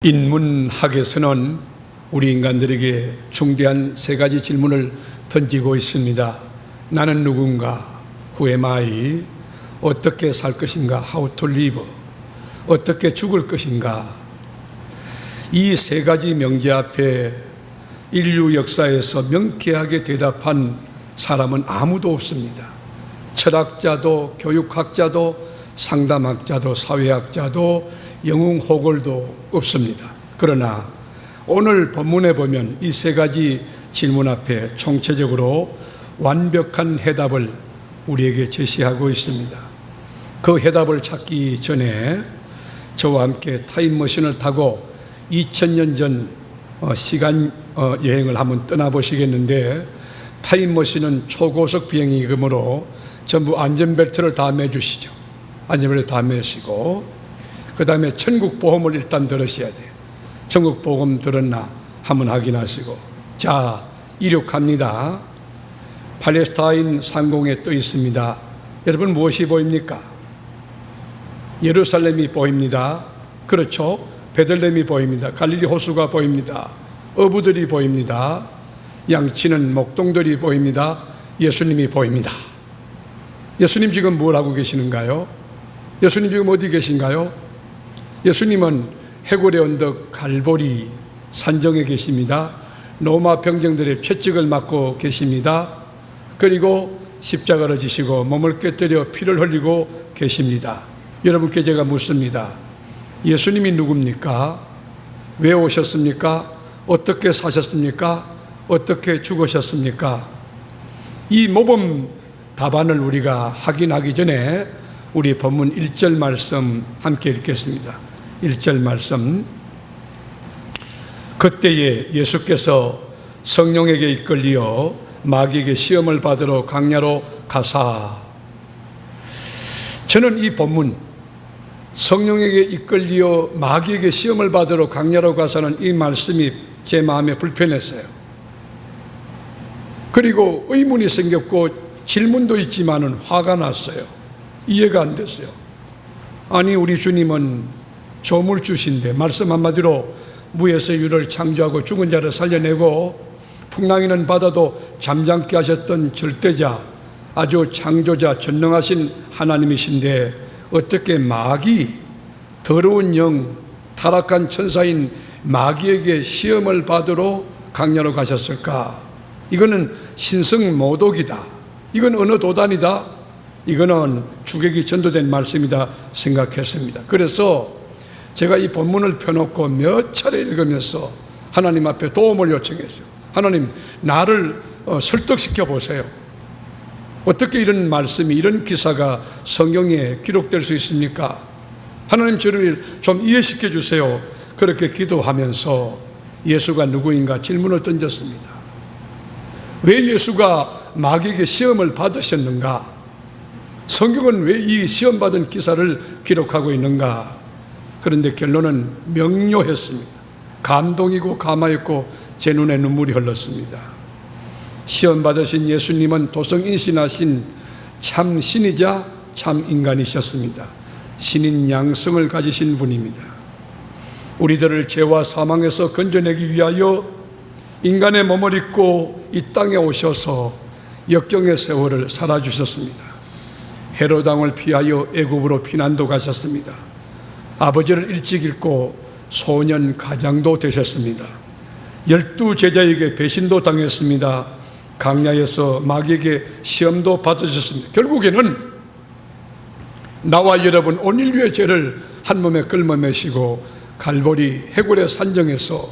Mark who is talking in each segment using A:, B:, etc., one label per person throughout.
A: 인문학에서는 우리 인간들에게 중대한 세 가지 질문을 던지고 있습니다. 나는 누군가? Who am I? 어떻게 살 것인가? How to live? 어떻게 죽을 것인가? 이 세 가지 명제 앞에 인류 역사에서 명쾌하게 대답한 사람은 아무도 없습니다. 철학자도 교육학자도 상담학자도 사회학자도 영웅호걸도 없습니다. 그러나 오늘 본문에 보면 이 세 가지 질문 앞에 총체적으로 완벽한 해답을 우리에게 제시하고 있습니다. 그 해답을 찾기 전에 저와 함께 타임머신을 타고 2000년 전 시간 여행을 한번 떠나보시겠는데, 타임머신은 초고속 비행이므로 전부 안전벨트를 다 매주시죠. 안전벨트 다 매시고, 그 다음에 천국보험을 일단 들으셔야 돼요. 천국보험 들었나 한번 확인하시고, 자, 이륙합니다. 팔레스타인 상공에 떠 있습니다. 여러분, 무엇이 보입니까? 예루살렘이 보입니다. 그렇죠? 베들레헴이 보입니다. 갈릴리 호수가 보입니다. 어부들이 보입니다. 양치는 목동들이 보입니다. 예수님이 보입니다. 예수님 지금 뭘 하고 계시는가요? 예수님 지금 어디 계신가요? 예수님은 해골의 언덕 갈보리 산정에 계십니다. 로마 병정들의 채찍을 맞고 계십니다. 그리고 십자가를 지시고 몸을 꿰뜨려 피를 흘리고 계십니다. 여러분께 제가 묻습니다. 예수님이 누굽니까? 왜 오셨습니까? 어떻게 사셨습니까? 어떻게 죽으셨습니까? 이 모범 답안을 우리가 확인하기 전에 우리 본문 1절 말씀 함께 읽겠습니다. 1절 말씀. 그때에 예수께서 성령에게 이끌리어 마귀에게 시험을 받으러 광야로 가사. 저는 이 본문 성령에게 이끌리어 마귀에게 시험을 받으러 광야로 가사는 이 말씀이 제 마음에 불편했어요. 그리고 의문이 생겼고 질문도 있지만은 화가 났어요. 이해가 안 됐어요. 아니, 우리 주님은 조물주신데, 말씀 한마디로 무에서 유를 창조하고 죽은 자를 살려내고 풍랑이는 바다도 잠잠케 하셨던 절대자, 아주 창조자 전능하신 하나님이신데 어떻게 마귀, 더러운 영, 타락한 천사인 마귀에게 시험을 받으러 광야로 가셨을까? 이거는 신성모독이다. 이건 어느 도단이다. 이거는 주객이 전도된 말씀이다 생각했습니다. 그래서 제가 이 본문을 펴놓고 몇 차례 읽으면서 하나님 앞에 도움을 요청했어요. 하나님, 나를 설득시켜 보세요. 어떻게 이런 말씀이, 이런 기사가 성경에 기록될 수 있습니까? 하나님, 저를 좀 이해시켜 주세요. 그렇게 기도하면서 예수가 누구인가 질문을 던졌습니다. 왜 예수가 마귀에게 시험을 받으셨는가? 성경은 왜 이 시험받은 기사를 기록하고 있는가? 그런데 결론은 명료했습니다. 감동이고 감화였고 제 눈에 눈물이 흘렀습니다. 시험 받으신 예수님은 도성인신하신 참 신이자 참 인간이셨습니다. 신인 양성을 가지신 분입니다. 우리들을 죄와 사망에서 건져내기 위하여 인간의 몸을 입고 이 땅에 오셔서 역경의 세월을 살아주셨습니다. 헤롯 왕을 피하여 애굽으로 피난도 가셨습니다. 아버지를 일찍 잃고 소년 가장도 되셨습니다. 12 제자에게 배신도 당했습니다. 광야에서 마귀에게 시험도 받으셨습니다. 결국에는 나와 여러분 온 인류의 죄를 한 몸에 끌어매시고 갈보리 해골의 산정에서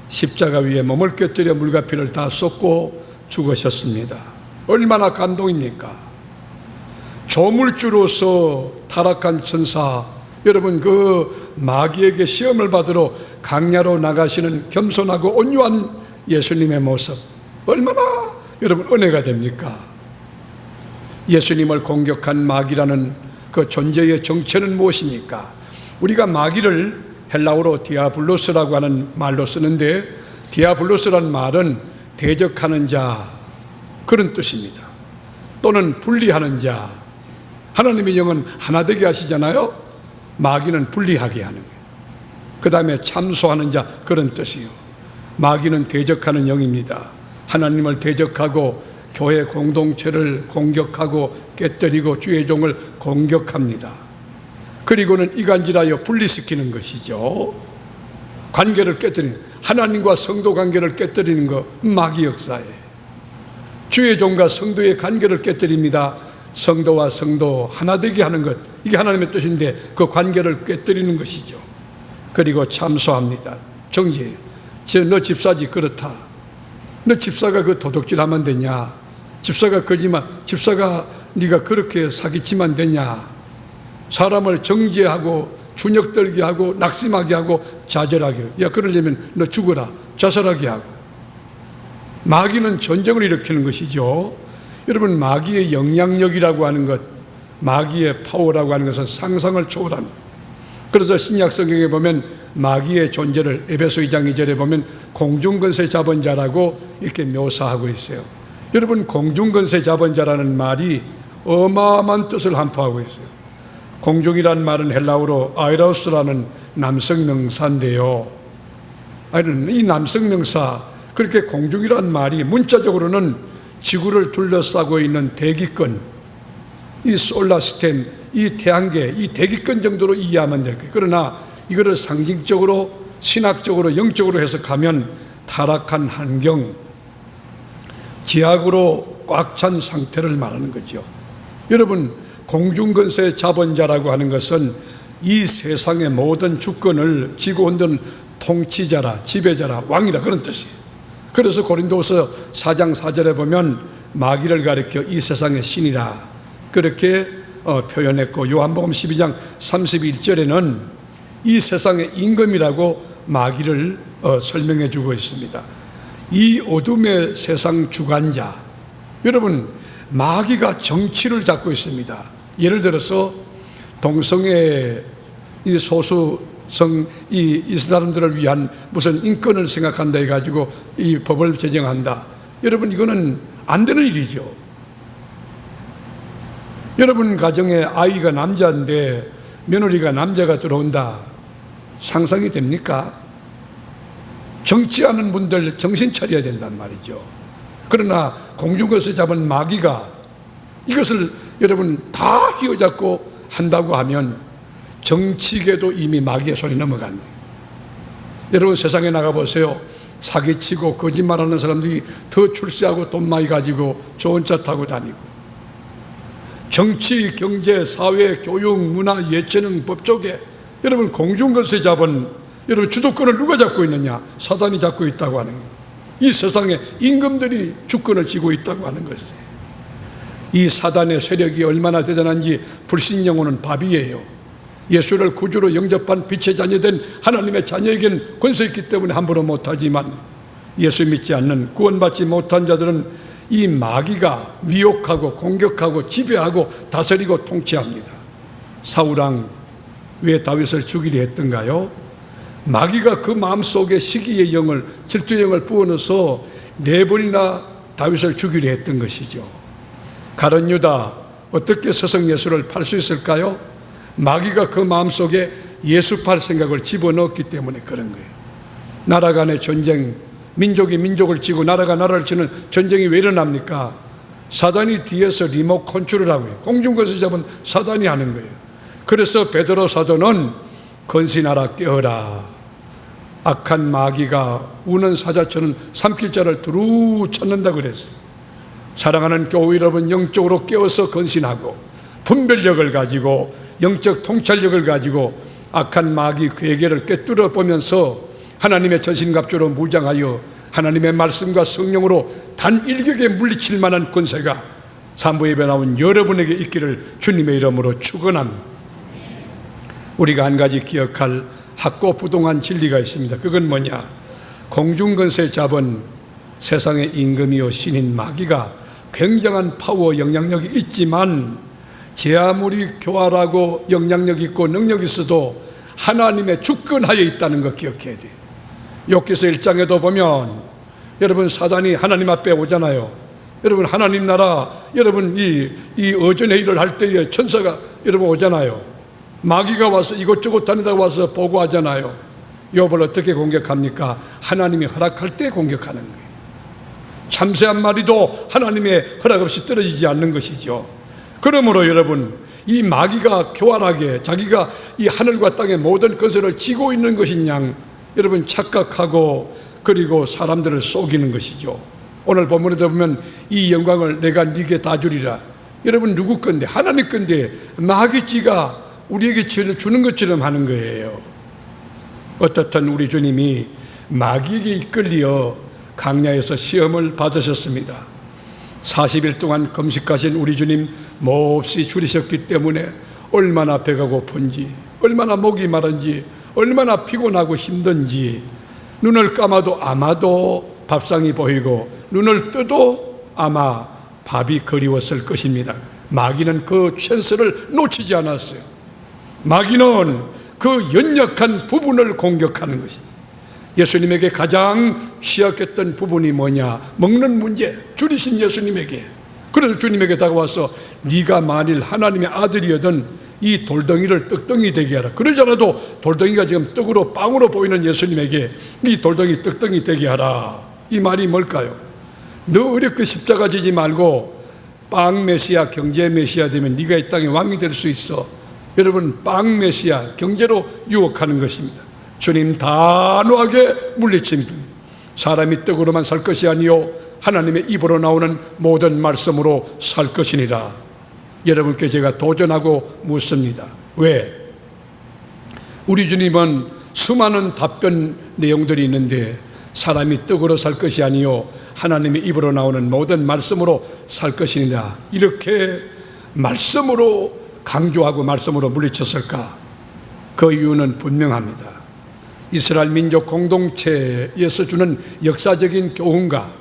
A: 십자가 위에 몸을 꿰뜨려 물과 피를 다 쏟고 죽으셨습니다. 얼마나 감동입니까? 조물주로서 타락한 천사, 여러분, 그 마귀에게 시험을 받으러 광야로 나가시는 겸손하고 온유한 예수님의 모습, 얼마나 여러분 은혜가 됩니까? 예수님을 공격한 마귀라는 그 존재의 정체는 무엇입니까? 우리가 마귀를 헬라어로 디아블로스라고 하는 말로 쓰는데, 디아블로스란 말은 대적하는 자, 그런 뜻입니다. 또는 분리하는 자. 하나님의 영은 하나 되게 하시잖아요. 마귀는 분리하게 하는 거예요. 그 다음에 참소하는 자, 그런 뜻이요. 마귀는 대적하는 영입니다. 하나님을 대적하고 교회 공동체를 공격하고 깨뜨리고 주의 종을 공격합니다. 그리고는 이간질하여 분리시키는 것이죠. 관계를 깨뜨리는, 하나님과 성도 관계를 깨뜨리는 것, 마귀 역사예요. 주의 종과 성도의 관계를 깨뜨립니다. 성도와 성도 하나 되게 하는 것, 이게 하나님의 뜻인데 그 관계를 깨뜨리는 것이죠. 그리고 참소합니다. 정죄. 너 집사지 그렇다. 너 집사가 그 도둑질하면 되냐? 집사가 거짓말, 집사가 네가 그렇게 사기치면 되냐? 사람을 정죄하고 주눅들게 하고 낙심하게 하고 좌절하게 하고, 야 그러려면 너 죽어라, 자살하게 하고. 마귀는 전쟁을 일으키는 것이죠. 여러분, 마귀의 영향력이라고 하는 것, 마귀의 파워라고 하는 것은 상상을 초월합니다. 그래서 신약 성경에 보면 마귀의 존재를 에베소 2장 2절에 보면 공중권세 잡은 자라고 이렇게 묘사하고 있어요. 여러분, 공중권세 잡은 자라는 말이 어마어마한 뜻을 함포하고 있어요. 공중이란 말은 헬라어로 아이라우스라는 남성 명사인데요. 이 남성 명사, 그렇게 공중이란 말이 문자적으로는 지구를 둘러싸고 있는 대기권, 이 솔라시스템, 이 태양계, 이 대기권 정도로 이해하면 될 거예요. 그러나 이거를 상징적으로, 신학적으로, 영적으로 해석하면 타락한 환경, 지약으로 꽉 찬 상태를 말하는 거죠. 여러분, 공중권세 자본자라고 하는 것은 이 세상의 모든 주권을 쥐고 흔드는 통치자라, 지배자라, 왕이라, 그런 뜻이에요. 그래서 고린도서 4장 4절에 보면 마귀를 가리켜 이 세상의 신이라 그렇게 표현했고, 요한복음 12장 31절에는 이 세상의 임금이라고 마귀를 설명해 주고 있습니다. 이 어둠의 세상 주관자, 여러분, 마귀가 정치를 잡고 있습니다. 예를 들어서 동성애 이 소수성 이 사람들을 위한 무슨 인권을 생각한다 해가지고 이 법을 제정한다. 여러분, 이거는 안 되는 일이죠. 여러분 가정에 아이가 남자인데 며느리가 남자가 들어온다. 상상이 됩니까? 정치하는 분들 정신 차려야 된단 말이죠. 그러나 공중권세 잡은 마귀가 이것을 여러분 다 휘어잡고 한다고 하면 정치계도 이미 마귀의 손에 넘어가는 거예요. 여러분, 세상에 나가보세요. 사기치고 거짓말하는 사람들이 더 출세하고 돈 많이 가지고 좋은 차 타고 다니고, 정치, 경제, 사회, 교육, 문화, 예체능, 법조계, 여러분 공중권세 잡은 여러분 주도권을 누가 잡고 있느냐? 사단이 잡고 있다고 하는 거예요. 이 세상에 임금들이 주권을 쥐고 있다고 하는 것이에요. 이 사단의 세력이 얼마나 대단한지 불신 영혼은 밥이에요. 예수를 구주로 영접한 빛의 자녀된 하나님의 자녀에게는 권세 있기 때문에 함부로 못하지만, 예수 믿지 않는 구원받지 못한 자들은 이 마귀가 미혹하고 공격하고 지배하고 다스리고 통치합니다. 사울왕 왜 다윗을 죽이려 했던가요? 마귀가 그 마음속에 시기의 영을, 질투의 영을 부어넣어서 4번이나 다윗을 죽이려 했던 것이죠. 가룟 유다 어떻게 서성 예수를 팔 수 있을까요? 마귀가 그 마음속에 예수 팔 생각을 집어넣었기 때문에 그런 거예요. 나라 간의 전쟁, 민족이 민족을 치고 나라가 나라를 치는 전쟁이 왜 일어납니까? 사단이 뒤에서 리모컨 컨트롤을 하고 있어요. 공중권세 잡은 사단이 하는 거예요. 그래서 베드로 사도는 건신하라 깨어라. 악한 마귀가 우는 사자처럼 삼킬 자를 두루 찾는다 그랬어요. 사랑하는 교회 여러분, 영적으로 깨어서 건신하고 분별력을 가지고 영적 통찰력을 가지고 악한 마귀 괴계를 꿰뚫어 보면서 하나님의 전신갑주로 무장하여 하나님의 말씀과 성령으로 단 일격에 물리칠 만한 권세가 산부예배 나온 여러분에게 있기를 주님의 이름으로 축원합니다. 우리가 한 가지 기억할 학고부동한 진리가 있습니다. 그건 뭐냐? 공중권세 잡은 세상의 임금이요 신인 마귀가 굉장한 파워, 영향력이 있지만 제 아무리 교활하고 영향력 있고 능력 있어도 하나님의 주권하에 있다는 거 기억해야 돼요. 욥기서 1장에도 보면 여러분 사단이 하나님 앞에 오잖아요. 여러분 하나님 나라, 여러분 이 어전의 일을 할 때에 천사가 여러분 오잖아요. 마귀가 와서 이것저것 다니다 와서 보고하잖아요. 욥을 어떻게 공격합니까? 하나님이 허락할 때 공격하는 거예요. 참새 한 마리도 하나님의 허락 없이 떨어지지 않는 것이죠. 그러므로 여러분, 이 마귀가 교활하게 자기가 이 하늘과 땅의 모든 것을 쥐고 있는 것인 양 여러분 착각하고 그리고 사람들을 속이는 것이죠. 오늘 본문에도 보면 이 영광을 내가 네게 다 주리라. 여러분 누구 건데? 하나님 건데 마귀쥐가 우리에게 주는 것처럼 하는 거예요. 어떻든 우리 주님이 마귀에게 이끌려 광야에서 시험을 받으셨습니다. 40일 동안 금식하신 우리 주님 몹시 줄이셨기 때문에 얼마나 배가 고픈지, 얼마나 목이 마른지, 얼마나 피곤하고 힘든지, 눈을 감아도 아마도 밥상이 보이고 눈을 떠도 아마 밥이 그리웠을 것입니다. 마귀는 그 찬스를 놓치지 않았어요. 마귀는 그 연약한 부분을 공격하는 것입니다. 예수님에게 가장 취약했던 부분이 뭐냐? 먹는 문제. 줄이신 예수님에게. 그래서 주님에게 다가와서 네가 만일 하나님의 아들이거든 이 돌덩이를 떡덩이 되게 하라. 그러지 않아도 돌덩이가 지금 떡으로 빵으로 보이는 예수님에게 이 돌덩이 떡덩이 되게 하라. 이 말이 뭘까요? 너 어렵게 십자가 지지 말고 빵 메시아, 경제 메시아 되면 네가 이 땅의 왕이 될 수 있어. 여러분, 빵 메시아, 경제로 유혹하는 것입니다. 주님 단호하게 물리칩니다. 사람이 떡으로만 살 것이 아니요 하나님의 입으로 나오는 모든 말씀으로 살 것이니라. 여러분께 제가 도전하고 묻습니다. 왜? 우리 주님은 수많은 답변 내용들이 있는데 사람이 떡으로 살 것이 아니요 하나님의 입으로 나오는 모든 말씀으로 살 것이니라. 이렇게 말씀으로 강조하고 말씀으로 물리쳤을까? 그 이유는 분명합니다. 이스라엘 민족 공동체에서 주는 역사적인 교훈과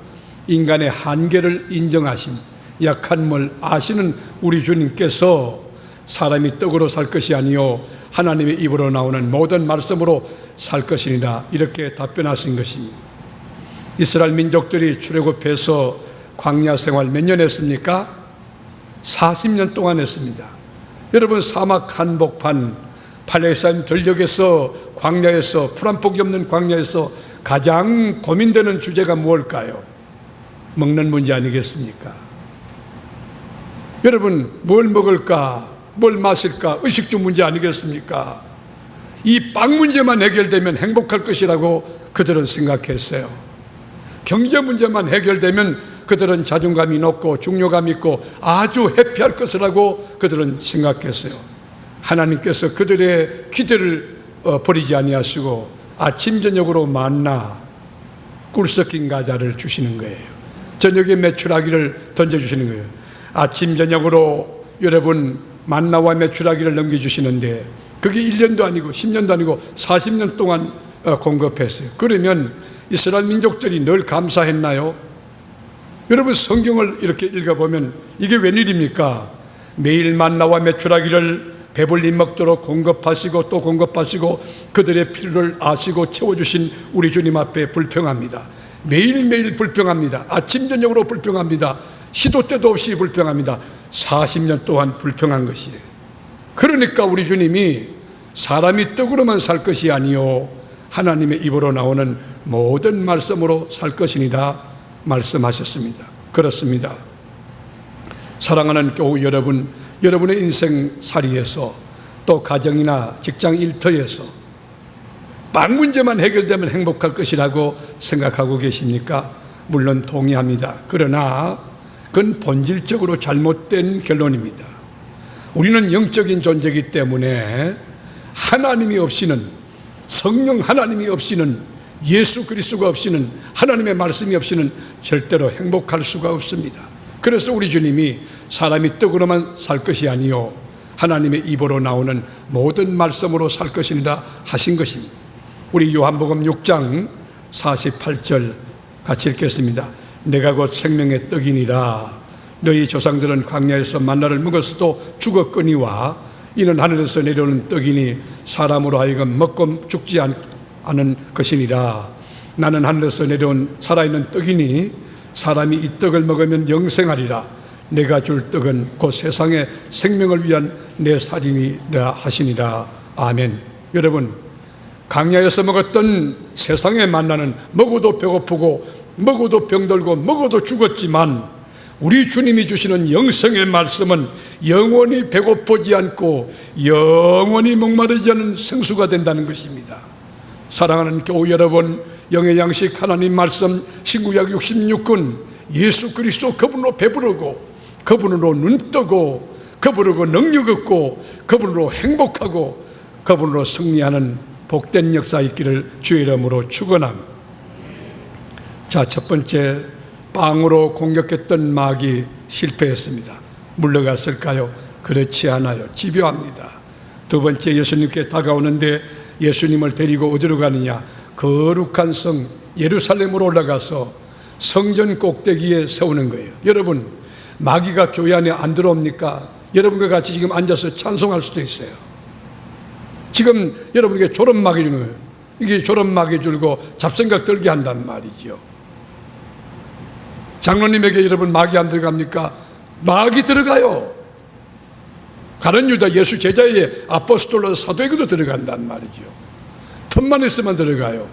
A: 인간의 한계를 인정하신 약함을 아시는 우리 주님께서 사람이 떡으로 살 것이 아니요 하나님의 입으로 나오는 모든 말씀으로 살 것이니라 이렇게 답변하신 것입니다. 이스라엘 민족들이 출애굽해서 광야 생활 몇 년 했습니까? 40년 동안 했습니다. 여러분, 사막 한복판 팔레스타인 전역에서 광야에서 풀 한 폭이 없는 광야에서 가장 고민되는 주제가 무엇일까요? 먹는 문제 아니겠습니까? 여러분, 뭘 먹을까? 뭘 마실까? 의식주 문제 아니겠습니까? 이 빵 문제만 해결되면 행복할 것이라고 그들은 생각했어요. 경제 문제만 해결되면 그들은 자존감이 높고 중요감 있고 아주 해피할 것이라고 그들은 생각했어요. 하나님께서 그들의 기대를 버리지 아니하시고 아침 저녁으로 만나 꿀 섞인 과자를 주시는 거예요. 저녁에 메추라기를 던져주시는 거예요. 아침 저녁으로 여러분 만나와 메추라기를 넘겨주시는데 그게 1년도 아니고 10년도 아니고 40년 동안 공급했어요. 그러면 이스라엘 민족들이 늘 감사했나요? 여러분, 성경을 이렇게 읽어보면 이게 웬일입니까? 매일 만나와 메추라기를 배불리 먹도록 공급하시고 또 공급하시고 그들의 필요를 아시고 채워주신 우리 주님 앞에 불평합니다. 매일매일 불평합니다. 아침 저녁으로 불평합니다. 시도 때도 없이 불평합니다. 40년 동안 불평한 것이에요. 그러니까 우리 주님이 사람이 떡으로만 살 것이 아니요 하나님의 입으로 나오는 모든 말씀으로 살 것이니라 말씀하셨습니다. 그렇습니다. 사랑하는 교우 여러분, 여러분의 인생살이에서 또 가정이나 직장 일터에서 빵 문제만 해결되면 행복할 것이라고 생각하고 계십니까? 물론 동의합니다. 그러나 그건 본질적으로 잘못된 결론입니다. 우리는 영적인 존재이기 때문에 하나님이 없이는, 성령 하나님이 없이는, 예수 그리스도가 없이는, 하나님의 말씀이 없이는 절대로 행복할 수가 없습니다. 그래서 우리 주님이 사람이 떡으로만 살 것이 아니요 하나님의 입으로 나오는 모든 말씀으로 살 것이니라 하신 것입니다. 우리 요한복음 6장 48절 같이 읽겠습니다. 내가 곧 생명의 떡이니라. 너희 조상들은 광야에서 만나를 먹었어도 죽었거니와 이는 하늘에서 내려오는 떡이니 사람으로 하여금 먹고 죽지 않은 것이니라. 나는 하늘에서 내려온 살아있는 떡이니 사람이 이 떡을 먹으면 영생하리라. 내가 줄 떡은 곧 세상의 생명을 위한 내 살이니라 하시니라. 아멘. 여러분, 광야에서 먹었던 세상에 만나는 먹어도 배고프고 먹어도 병들고 먹어도 죽었지만 우리 주님이 주시는 영생의 말씀은 영원히 배고프지 않고 영원히 목마르지 않은 생수가 된다는 것입니다. 사랑하는 교우 여러분, 영의 양식 하나님 말씀 신구약 66권 예수 그리스도 그분으로 배부르고 그분으로 눈뜨고 그분으로 능력 얻고 그분으로 행복하고 그분으로 승리하는 복된 역사 있기를 주의 이름으로 축원합니다. 자, 첫 번째, 빵으로 공격했던 마귀 실패했습니다. 물러갔을까요? 그렇지 않아요. 집요합니다. 두 번째, 예수님께 다가오는데 예수님을 데리고 어디로 가느냐? 거룩한 성 예루살렘으로 올라가서 성전 꼭대기에 세우는 거예요. 여러분, 마귀가 교회 안에 안 들어옵니까? 여러분과 같이 지금 앉아서 찬송할 수도 있어요. 지금 여러분에게 졸업마귀 주는 거예요. 이게 졸업마귀 줄고 잡생각 들게 한단 말이죠. 장로님에게 여러분 마귀 안 들어갑니까? 마귀 들어가요. 가룟 유다 예수 제자의 아포스톨로 사도에게도 들어간단 말이죠. 틈만 있으면 들어가요.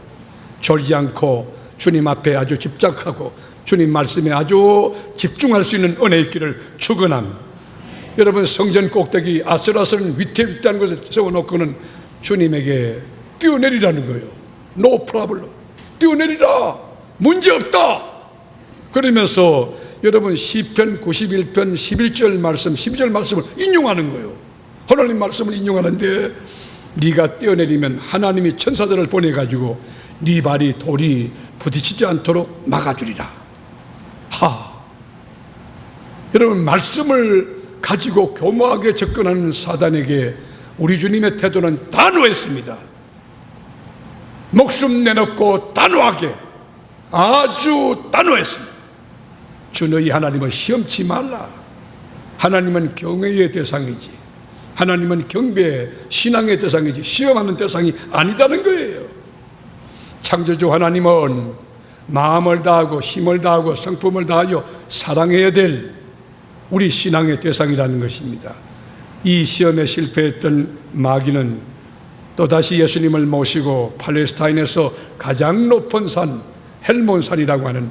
A: 졸지 않고 주님 앞에 아주 집착하고 주님 말씀에 아주 집중할 수 있는 은혜 있기를 축원합니다. 여러분, 성전 꼭대기 아슬아슬 위태위태한 곳에 세워놓고는 주님에게 뛰어내리라는 거예요. No problem. 뛰어내리라. 문제없다. 그러면서 여러분 시편 91편 11절 말씀 12절 말씀을 인용하는 거예요. 하나님 말씀을 인용하는데 네가 뛰어내리면 하나님이 천사들을 보내가지고 네 발이 돌이 부딪히지 않도록 막아주리라. 여러분, 말씀을 가지고 교묘하게 접근하는 사단에게 우리 주님의 태도는 단호했습니다. 목숨 내놓고 단호하게, 아주 단호했습니다. 주 너희 하나님을 시험치 말라. 하나님은 경외의 대상이지, 하나님은 경배 신앙의 대상이지 시험하는 대상이 아니다는 거예요. 창조주 하나님은 마음을 다하고 힘을 다하고 성품을 다하여 사랑해야 될 우리 신앙의 대상이라는 것입니다. 이 시험에 실패했던 마귀는 또다시 예수님을 모시고 팔레스타인에서 가장 높은 산 헬몬산이라고 하는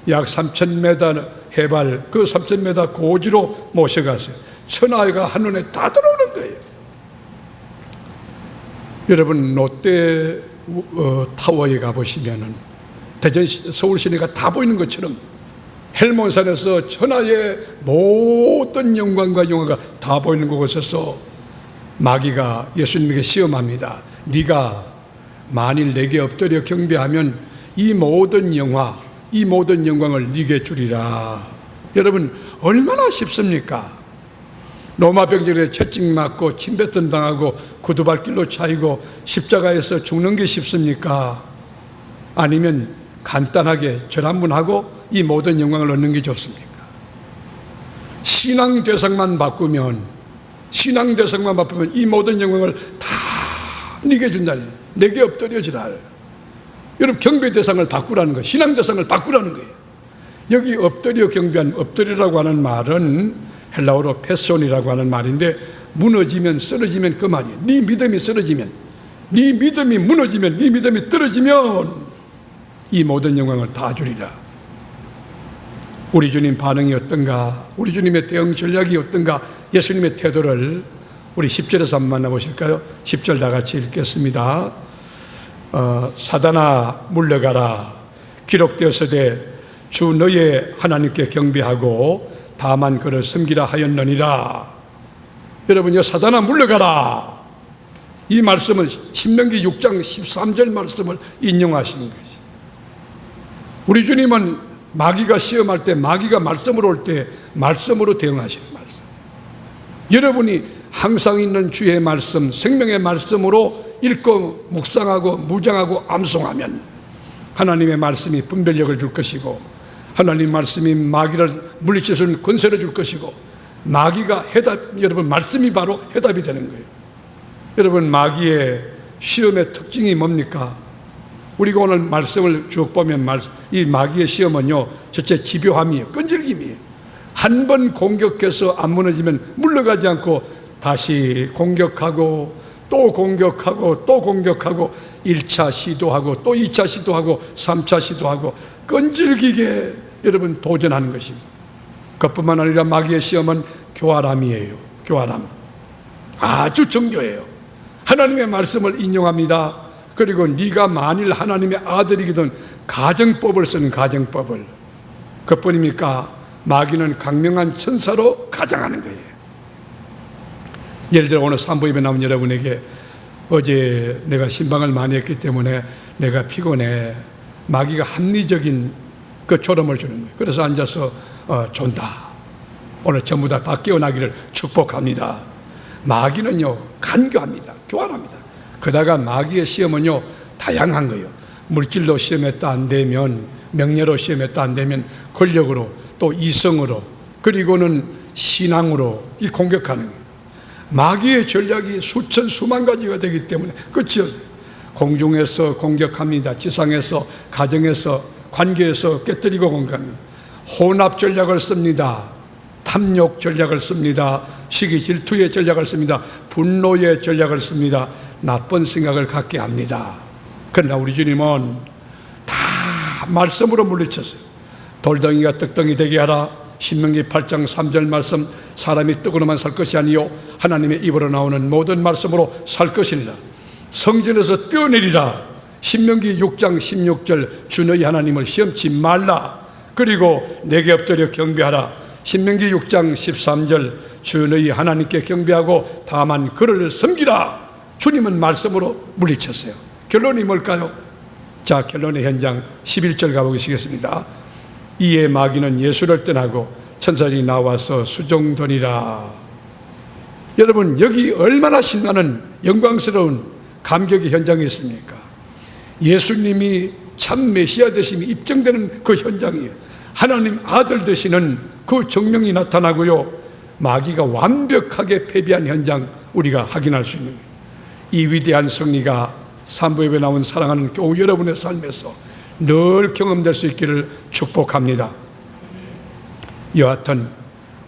A: 약 3,000m 해발, 그 3,000m 고지로 모셔갔어요. 천하가 한눈에 다 들어오는 거예요. 여러분, 롯데 타워에 가보시면은 대전 서울 시내가 다 보이는 것처럼 헬몬산에서 천하의 모든 영광과 영화가 다 보이는 곳에서 마귀가 예수님에게 시험합니다. 네가 만일 내게 엎드려 경배하면 이 모든 영화, 이 모든 영광을 네게 주리라. 여러분, 얼마나 쉽습니까? 로마 병정에 채찍 맞고 침뱉음 당하고 구두발길로 차이고 십자가에서 죽는 게 쉽습니까? 아니면 간단하게 절 한 번 하고 이 모든 영광을 얻는 게 좋습니까? 신앙 대상만 바꾸면 이 모든 영광을 다 네게 준다니, 내게 엎드려지라. 여러분, 경배 대상을 바꾸라는 거예요. 신앙 대상을 바꾸라는 거예요. 여기 엎드려 경배한, 엎드리라고 하는 말은 헬라어로 패손이라고 하는 말인데, 무너지면 쓰러지면 그 말이에요. 네 믿음이 쓰러지면, 네 믿음이 무너지면, 네 믿음이 떨어지면 이 모든 영광을 다 주리라. 우리 주님 반응이 어떤가? 우리 주님의 대응 전략이 어떤가? 예수님의 태도를 우리 10절에서 한번 만나보실까요? 10절 다 같이 읽겠습니다. 사단아 물러가라. 기록되었으되 주 너의 하나님께 경배하고 다만 그를 섬기라 하였느니라. 여러분요, 사단아 물러가라. 이 말씀은 신명기 6장 13절 말씀을 인용하신 것이. 우리 주님은 마귀가 시험할 때, 마귀가 말씀으로 올 때 말씀으로 대응하시는 말씀. 여러분이 항상 있는 주의 말씀, 생명의 말씀으로 읽고 묵상하고 무장하고 암송하면 하나님의 말씀이 분별력을 줄 것이고, 하나님 말씀이 마귀를 물리칠 수 있는 권세를 줄 것이고, 마귀가 여러분 말씀이 바로 해답이 되는 거예요. 여러분, 마귀의 시험의 특징이 뭡니까? 우리가 오늘 말씀을 쭉 보면 이 마귀의 시험은요, 첫째 집요함이에요. 끈질김이에요. 한 번 공격해서 안 무너지면 물러가지 않고 다시 공격하고 또 공격하고 또 공격하고 1차 시도하고 또 2차 시도하고 3차 시도하고 끈질기게 여러분 도전하는 것입니다. 그뿐만 아니라 마귀의 시험은 교활함이에요. 교활함. 아주 정교해요. 하나님의 말씀을 인용합니다. 그리고 네가 만일 하나님의 아들이거든 가정법을 쓰는 가정법을. 그뿐입니까? 마귀는 강명한 천사로 가장하는 거예요. 예를 들어 오늘 산부인에 나온 여러분에게 어제 내가 신방을 많이 했기 때문에 내가 피곤해. 마귀가 합리적인 그 졸음을 주는 거예요. 그래서 앉아서 존다. 오늘 전부 다 깨어나기를 축복합니다. 마귀는요 간교합니다. 교활합니다. 그러다가 마귀의 시험은요 다양한 거예요. 물질로 시험했다 안 되면, 명예로 시험했다 안 되면 권력으로, 또 이성으로, 그리고는 신앙으로 이 공격하는 거예요. 마귀의 전략이 수천 수만 가지가 되기 때문에 끝이 없어요. 공중에서 공격합니다. 지상에서, 가정에서, 관계에서 깨뜨리고 공격합니다. 혼합 전략을 씁니다. 탐욕 전략을 씁니다. 시기 질투의 전략을 씁니다. 분노의 전략을 씁니다. 나쁜 생각을 갖게 합니다. 그러나 우리 주님은 다 말씀으로 물리쳤어요. 돌덩이가 떡덩이 되게 하라. 신명기 8장 3절 말씀, 사람이 떡으로만 살 것이 아니요 하나님의 입으로 나오는 모든 말씀으로 살 것이라. 성전에서 뛰어내리라. 신명기 6장 16절, 주 너희 하나님을 시험치 말라. 그리고 내게 엎드려 경배하라. 신명기 6장 13절, 주 너희 하나님께 경배하고 다만 그를 섬기라. 주님은 말씀으로 물리쳤어요. 결론이 뭘까요? 자, 결론의 현장 11절 가보시겠습니다. 이에 마귀는 예수를 떠나고 천사들이 나와서 수종더니라. 여러분, 여기 얼마나 신나는 영광스러운 감격의 현장이 있습니까? 예수님이 참 메시아 되심이 입증되는 그 현장이에요. 하나님 아들 되시는 그 정령이 나타나고요, 마귀가 완벽하게 패배한 현장 우리가 확인할 수 있는 거예요. 이 위대한 승리가 산부예배 나온 사랑하는 교우 여러분의 삶에서 늘 경험될 수 있기를 축복합니다. 여하튼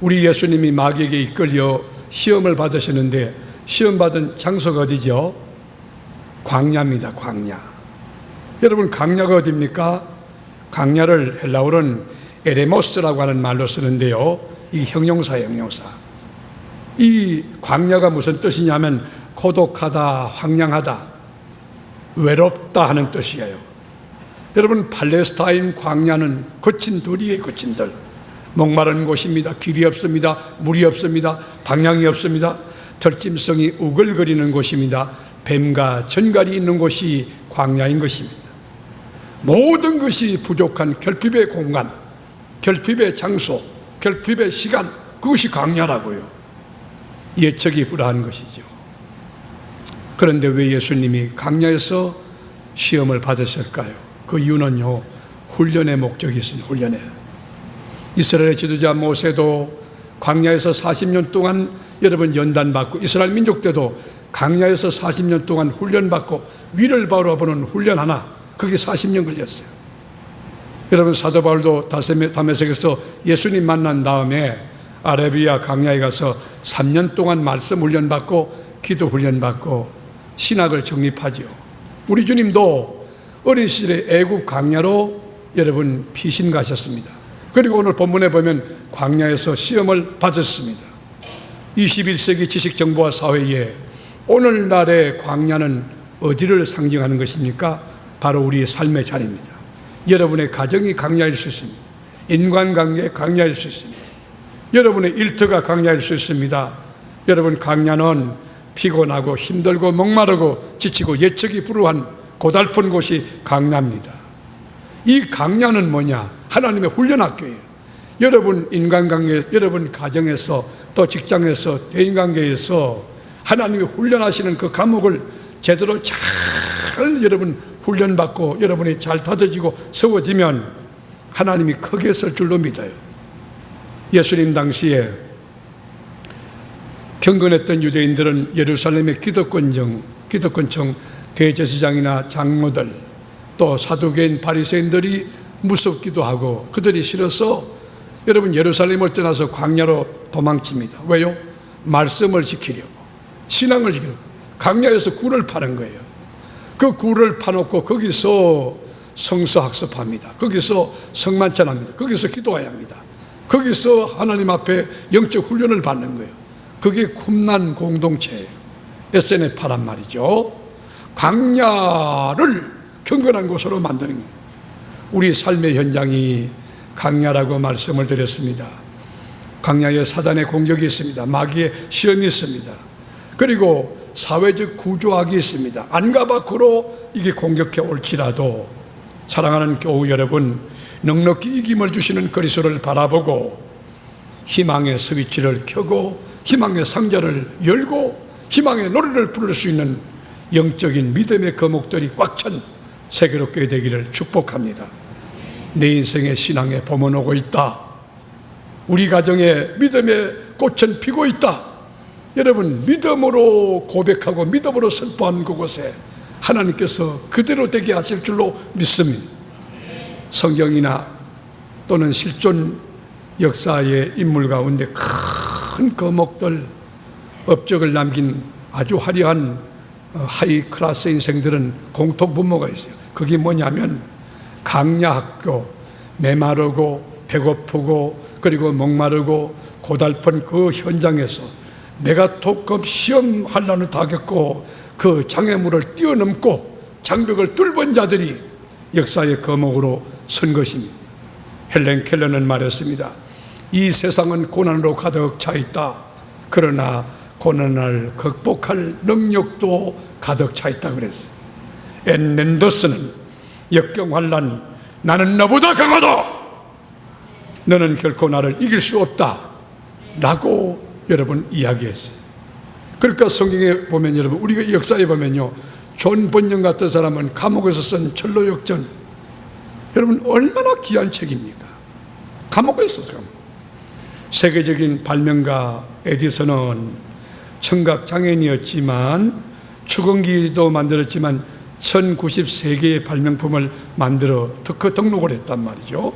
A: 우리 예수님이 마귀에게 이끌려 시험을 받으시는데, 시험 받은 장소가 어디죠? 광야입니다. 광야. 여러분, 광야가 어디입니까? 광야를 헬라어로는 에레모스라고 하는 말로 쓰는데요, 이 형용사예요. 형용사. 이 광야가 무슨 뜻이냐면 고독하다, 황량하다, 외롭다 하는 뜻이에요. 여러분, 팔레스타인 광야는 거친 들이에요. 거친 들. 목마른 곳입니다. 길이 없습니다. 물이 없습니다. 방향이 없습니다. 들짐승이 우글거리는 곳입니다. 뱀과 전갈이 있는 곳이 광야인 것입니다. 모든 것이 부족한 결핍의 공간, 결핍의 장소, 결핍의 시간, 그것이 광야라고요. 예측이 불허한 것이죠. 그런데 왜 예수님이 광야에서 시험을 받으실까요? 그 이유는요, 훈련의 목적이 있습니다. 훈련에. 이스라엘의 지도자 모세도 광야에서 40년 동안 여러분 연단받고, 이스라엘 민족 때도 광야에서 40년 동안 훈련받고 위를 바라보는 훈련 하나, 그게 40년 걸렸어요. 여러분, 사도 바울도 다메섹에서 예수님 만난 다음에 아라비아 광야에 가서 3년 동안 말씀 훈련받고 기도 훈련받고 신학을 정립하죠. 우리 주님도 어린 시절에 애국 광야로 여러분 피신 가셨습니다. 그리고 오늘 본문에 보면 광야에서 시험을 받았습니다. 21세기 지식정보화 사회에 오늘날의 광야는 어디를 상징하는 것입니까? 바로 우리의 삶의 자리입니다. 여러분의 가정이 광야일 수 있습니다. 인간관계 광야일 수 있습니다. 여러분의 일터가 광야일 수 있습니다. 여러분, 광야는 피곤하고 힘들고 목마르고 지치고 예측이 불허한 고달픈 곳이 광야입니다. 이 광야는 뭐냐? 하나님의 훈련학교예요. 여러분 인간관계, 여러분 가정에서, 또 직장에서, 대인관계에서 하나님이 훈련하시는 그 과목을 제대로 잘 여러분 훈련받고 여러분이 잘 다져지고 세워지면 하나님이 크게 쓸 줄로 믿어요. 예수님 당시에 경건했던 유대인들은 예루살렘의 기득권층 대제사장이나 장로들, 또 사두개인 바리새인들이 무섭기도 하고 그들이 싫어서 여러분 예루살렘을 떠나서 광야로 도망칩니다. 왜요? 말씀을 지키려고, 신앙을 지키려고. 강야에서 굴을 파는 거예요. 그 굴을 파놓고 거기서 성서 학습합니다. 거기서 성만찬합니다. 거기서 기도해야 합니다. 거기서 하나님 앞에 영적 훈련을 받는 거예요. 그게 쿰난 공동체예요. SNF란 말이죠. 광야를 경건한 곳으로 만드는 거예요. 우리 삶의 현장이 광야라고 말씀을 드렸습니다. 광야에 사단의 공격이 있습니다. 마귀의 시험이 있습니다. 그리고 사회적 구조학이 있습니다. 안과 밖으로 이게 공격해 올지라도 사랑하는 교우 여러분, 넉넉히 이김을 주시는 그리스도를 바라보고 희망의 스위치를 켜고 희망의 상자를 열고 희망의 노래를 부를 수 있는 영적인 믿음의 거목들이 꽉 찬 세계롭게 되기를 축복합니다. 내 인생의 신앙의 봄은 오고 있다. 우리 가정에 믿음의 꽃은 피고 있다. 여러분, 믿음으로 고백하고 믿음으로 선포하는 그곳에 하나님께서 그대로 되게 하실 줄로 믿습니다. 성경이나 또는 실존 역사의 인물 가운데 큰 거목들, 업적을 남긴 아주 화려한 하이 클래스 인생들은 공통 분모가 있어요. 그게 뭐냐면 강야학교, 메마르고 배고프고 그리고 목마르고 고달픈 그 현장에서 내가 독금 시험 환난을 다 겪고 그 장애물을 뛰어넘고 장벽을 뚫은 자들이 역사의 거목으로 선 것입니다. 헬렌 켈러는 말했습니다. 이 세상은 고난으로 가득 차 있다. 그러나 고난을 극복할 능력도 가득 차 있다 그랬어요. 앤 랜더스는 역경 환난, 나는 너보다 강하다. 너는 결코 나를 이길 수 없다 라고 여러분 이야기했어요. 그러니까 성경에 보면 여러분, 우리가 역사에 보면요, 존 번영 같은 사람은 감옥에서 쓴 철로역전, 여러분 얼마나 귀한 책입니까? 감옥에서 썼어요. 세계적인 발명가 에디슨은 청각 장애인이었지만 축원기도 만들었지만 1093개의 발명품을 만들어 특허 등록을 했단 말이죠.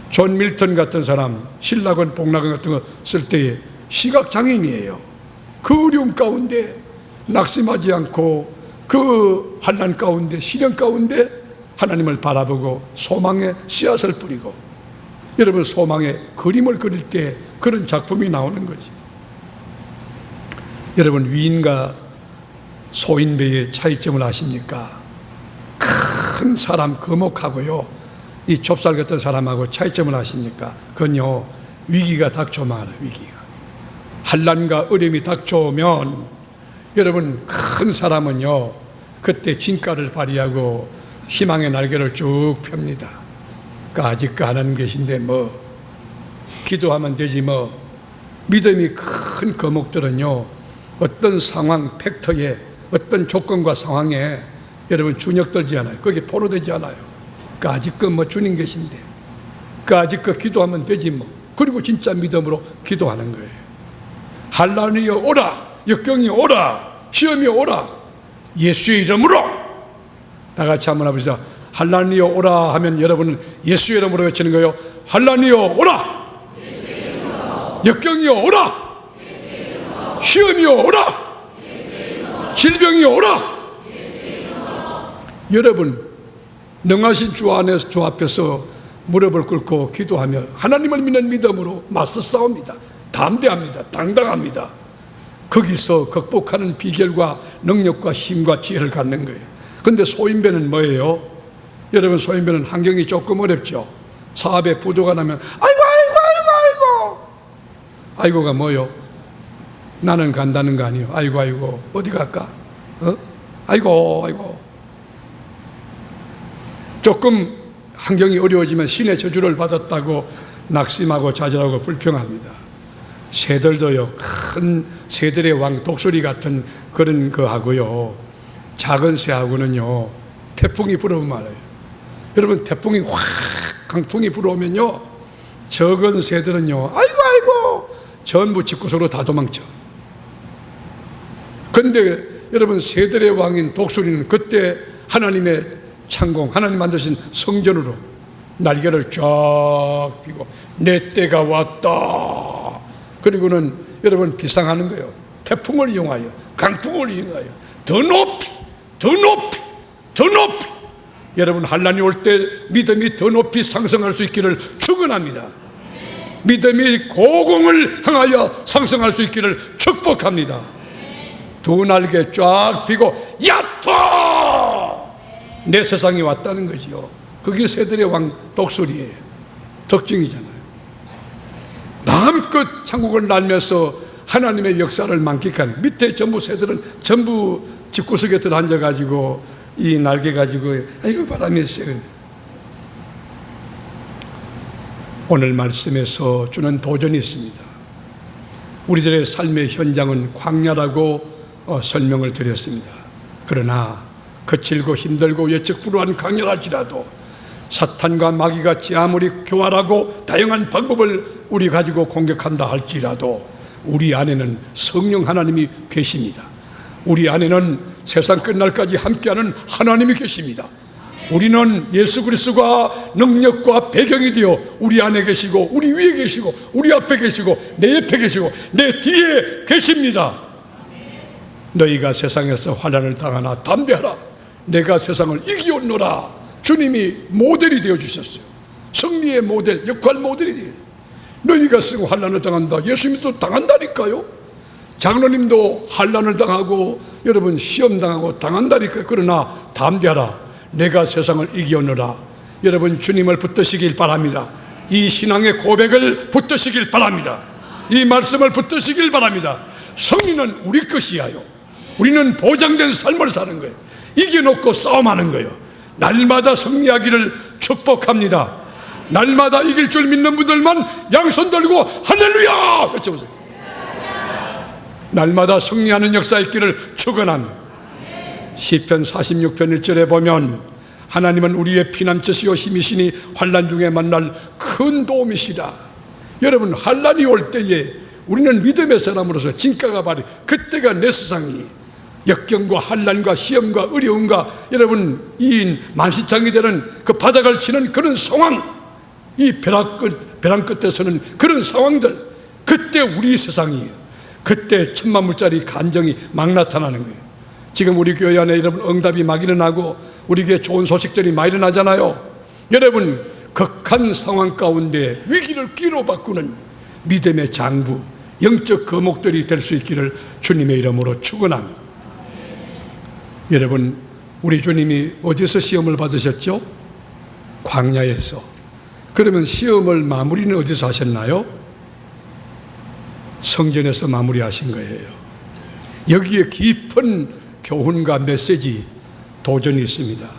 A: 존 밀턴 같은 사람 신라건 복락원 같은 거 쓸 때에 시각장애인이에요. 그 어려움 가운데 낙심하지 않고 그 환난 가운데 시련 가운데 하나님을 바라보고 소망의 씨앗을 뿌리고, 여러분 소망의 그림을 그릴 때 그런 작품이 나오는 거지. 여러분 위인과 소인배의 차이점을 아십니까? 큰 사람 거목하고요, 이 좁쌀 같은 사람하고 차이점을 아십니까? 그건요, 위기가 닥쳐만 위기가, 환난과 어려움이 닥쳐오면 여러분 큰 사람은요 그때 진가를 발휘하고 희망의 날개를 쭉 펴니다. 까짓거 하는 것인데 뭐 기도하면 되지 뭐. 믿음이 큰 거목들은요 어떤 상황 팩터에 어떤 조건과 상황에 여러분 준역들지 않아요. 거기에 포로되지 않아요. 까짓거 뭐 주님 계신데 까짓거 기도하면 되지 뭐. 그리고 진짜 믿음으로 기도하는 거예요. 환난이 오라, 역경이 오라, 시험이 오라, 예수의 이름으로. 다 같이 한번 해보시죠. 환난이 오라 하면 여러분은 예수의 이름으로 외치는 거예요. 환난이 오라, 역경이 오라, 시험이 오라, 질병이 오라. 여러분 능하신 주 안에서 주 앞에서 무릎을 꿇고 기도하며 하나님을 믿는 믿음으로 맞서 싸웁니다. 담대합니다. 당당합니다. 거기서 극복하는 비결과 능력과 힘과 지혜를 갖는 거예요. 그런데 소인배는 뭐예요? 여러분 소인배는 환경이 조금 어렵죠. 사업에 부도가 나면 아이고가 뭐요? 나는 간다는 거 아니에요. 아이고 어디 갈까? 아이고 조금 환경이 어려워지면 신의 저주를 받았다고 낙심하고 좌절하고 불평합니다. 새들도요, 큰 새들의 왕 독수리 같은 그런 거 하고요, 작은 새하고는요 태풍이 불어오면 말아요. 여러분 태풍이 확 강풍이 불어오면요 적은 새들은요 아이고 전부 집구석으로 다 도망쳐. 근데 여러분 새들의 왕인 독수리는 그때 하나님의 창공, 하나님 만드신 성전으로 날개를 쫙 펴고 내 때가 왔다. 그리고는 여러분 비상하는 거예요. 태풍을 이용하여 강풍을 이용하여 더 높이, 더 높이, 더 높이, 여러분 환난이 올 때 믿음이 더 높이 상승할 수 있기를 축원합니다. 믿음이 고공을 향하여 상승할 수 있기를 축복합니다. 두 날개 쫙 펴고 야토! 내 세상이 왔다는 거지요. 그게 새들의 왕 독수리예요. 특징이잖아요. 마음껏 천국을 날면서 하나님의 역사를 만끽하는, 밑에 전부 새들은 전부 집구석에 들어앉아가지고 이 날개 가지고 아이고 바람이 쐬는. 오늘 말씀에서 주는 도전이 있습니다. 우리들의 삶의 현장은 광야라고 설명을 드렸습니다. 그러나 거칠고 힘들고 예측불허한 광야랄지라도 사탄과 마귀가 아무리 교활하고 다양한 방법을 우리 가지고 공격한다 할지라도 우리 안에는 성령 하나님이 계십니다. 우리 안에는 세상 끝날까지 함께하는 하나님이 계십니다. 우리는 예수 그리스도가 능력과 배경이 되어 우리 안에 계시고 우리 위에 계시고 우리 앞에 계시고 내 옆에 계시고 내 뒤에 계십니다. 너희가 세상에서 환난을 당하나 담대하라. 내가 세상을 이기었노라. 주님이 모델이 되어주셨어요. 승리의 모델, 역할 모델이 되어요. 너희가 쓰고 환난을 당한다. 예수님도 당한다니까요. 장로님도 환난을 당하고 여러분 시험 당하고 당한다니까요. 그러나 담대하라. 내가 세상을 이기었노라. 여러분 주님을 붙드시길 바랍니다. 이 신앙의 고백을 붙드시길 바랍니다. 이 말씀을 붙드시길 바랍니다. 승리는 우리 것이야요. 우리는 보장된 삶을 사는 거예요. 이겨놓고 싸움하는 거예요. 날마다 승리하기를 축복합니다. 날마다 이길 줄 믿는 분들만 양손 들고 할렐루야 외쳐보세요. 날마다 승리하는 역사 있기를 축원합니다. 시편 46편 1절에 보면 하나님은 우리의 피난처시요 힘이시니 환난 중에 만날 큰 도움이시라. 여러분 환난이 올 때에 우리는 믿음의 사람으로서 진가가 발휘, 그때가 내 세상이 역경과 환난과 시험과 어려움과 여러분 이 만신창이 되는 그 바닥을 치는 그런 상황, 이 벼랑 끝에서는 그런 상황들, 그때 우리 세상이에요. 그때 천만불짜리 간정이 막 나타나는 거예요. 지금 우리 교회 안에 여러분 응답이 막 일어나고 우리 교회 좋은 소식들이 막 일어나잖아요. 여러분 극한 상황 가운데 위기를 기로 바꾸는 믿음의 장부, 영적 거목들이 될 수 있기를 주님의 이름으로 축원합니다. 여러분 우리 주님이 어디서 시험을 받으셨죠? 광야에서. 그러면 시험을 마무리는 어디서 하셨나요? 성전에서 마무리하신 거예요. 여기에 깊은 교훈과 메시지, 도전이 있습니다.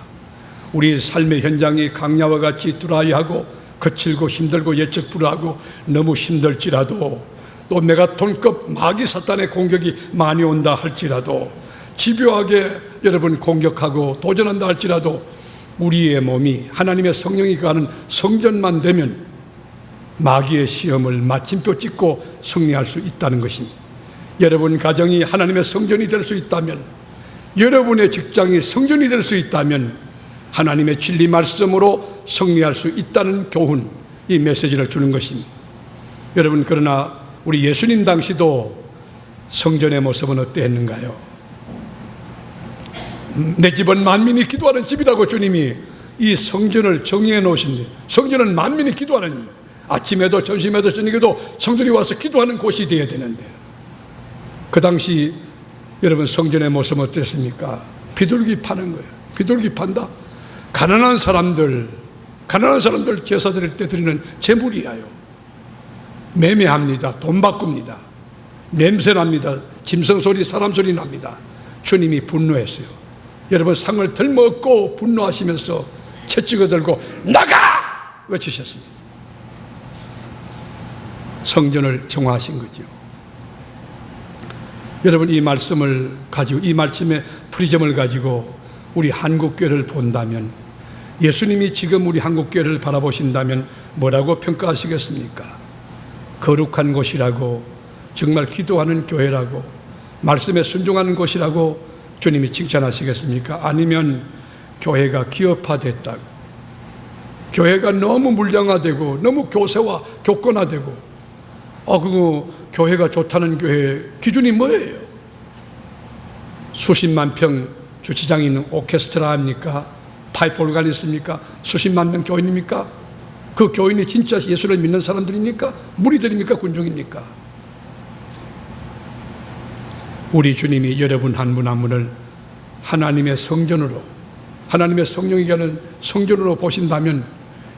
A: 우리 삶의 현장이 광야와 같이 드라이하고 거칠고 힘들고 예측불허하고 너무 힘들지라도 또 메가톤급 마귀 사탄의 공격이 많이 온다 할지라도 집요하게 여러분 공격하고 도전한다 할지라도 우리의 몸이 하나님의 성령이 가는 성전만 되면 마귀의 시험을 마침표 찍고 승리할 수 있다는 것입니다. 여러분 가정이 하나님의 성전이 될 수 있다면, 여러분의 직장이 성전이 될 수 있다면 하나님의 진리 말씀으로 승리할 수 있다는 교훈, 이 메시지를 주는 것입니다. 여러분 그러나 우리 예수님 당시도 성전의 모습은 어땠는가요? 내 집은 만민이 기도하는 집이라고 주님이 이 성전을 정의해 놓으십니다. 성전은 만민이 기도하는, 아침에도 점심에도 저녁에도 성전이 와서 기도하는 곳이 되어야 되는데, 그 당시 여러분 성전의 모습은 어땠습니까? 비둘기 파는 거예요. 비둘기 판다. 가난한 사람들 제사 드릴 때 드리는 제물이에요. 매매합니다. 돈 바꿉니다. 냄새 납니다. 짐승 소리, 사람 소리 납니다. 주님이 분노했어요. 여러분 상을 들먹고 분노하시면서 채찍을 들고 나가! 외치셨습니다. 성전을 정화하신 거죠. 여러분 이 말씀을 가지고, 이 말씀의 프리즘을 가지고 우리 한국교회를 본다면, 예수님이 지금 우리 한국교회를 바라보신다면 뭐라고 평가하시겠습니까? 거룩한 곳이라고, 정말 기도하는 교회라고, 말씀에 순종하는 곳이라고 주님이 칭찬하시겠습니까? 아니면 교회가 기업화됐다고, 교회가 너무 물량화되고 너무 교세화, 교권화되고, 그거 교회가 좋다는 교회 기준이 뭐예요? 수십만 평 주차장이 있는 오케스트라입니까? 파이프 오르간이 있습니까? 수십만 명 교인입니까? 그 교인이 진짜 예수를 믿는 사람들입니까? 무리들입니까? 군중입니까? 우리 주님이 여러분 한 분 한 분을 하나님의 성전으로, 하나님의 성령이 가는 성전으로 보신다면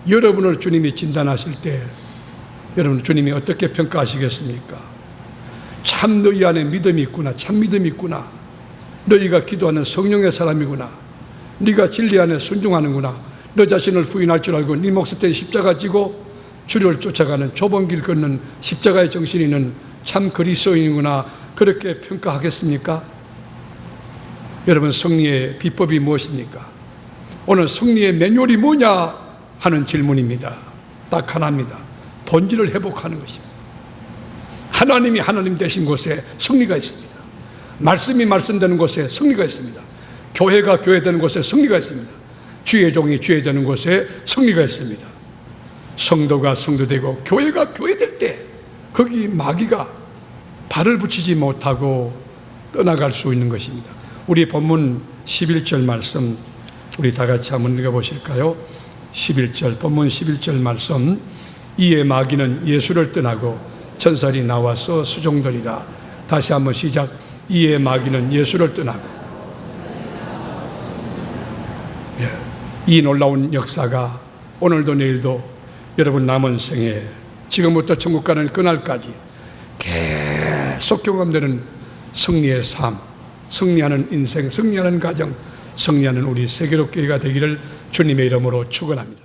A: 여러분을 주님이 진단하실 때 여러분 주님이 어떻게 평가하시겠습니까? 참 너희 안에 믿음이 있구나. 참 믿음이 있구나. 너희가 기도하는 성령의 사람이구나. 네가 진리 안에 순종하는구나. 너 자신을 부인할 줄 알고 네 몫을 때 십자가 지고 주를 쫓아가는 좁은 길 걷는 십자가의 정신이 있는 참 그리스도인이구나. 그렇게 평가하겠습니까? 여러분, 승리의 비법이 무엇입니까? 오늘 승리의 매뉴얼이 뭐냐 하는 질문입니다. 딱 하나입니다. 본질을 회복하는 것입니다. 하나님이 하나님 되신 곳에 승리가 있습니다. 말씀이 말씀되는 곳에 승리가 있습니다. 교회가 교회되는 곳에 승리가 있습니다. 주의 종이 주의 되는 곳에 승리가 있습니다. 성도가 성도되고 교회가 교회될 때 거기 마귀가 발을 붙이지 못하고 떠나갈 수 있는 것입니다. 우리 본문 11절 말씀 우리 다 같이 한번 읽어보실까요? 11절, 본문 11절 말씀. 이에 마귀는 예수를 떠나고 천사들이 나와서 수종들이라. 다시 한번 시작. 이에 마귀는 예수를 떠나고. 이 놀라운 역사가 오늘도 내일도 여러분 남은 생에 지금부터 천국 가는 그날까지 계속 경험되는 승리의 삶, 승리하는 인생, 승리하는 가정, 승리하는 우리 세계로 교회가 되기를 주님의 이름으로 축원합니다.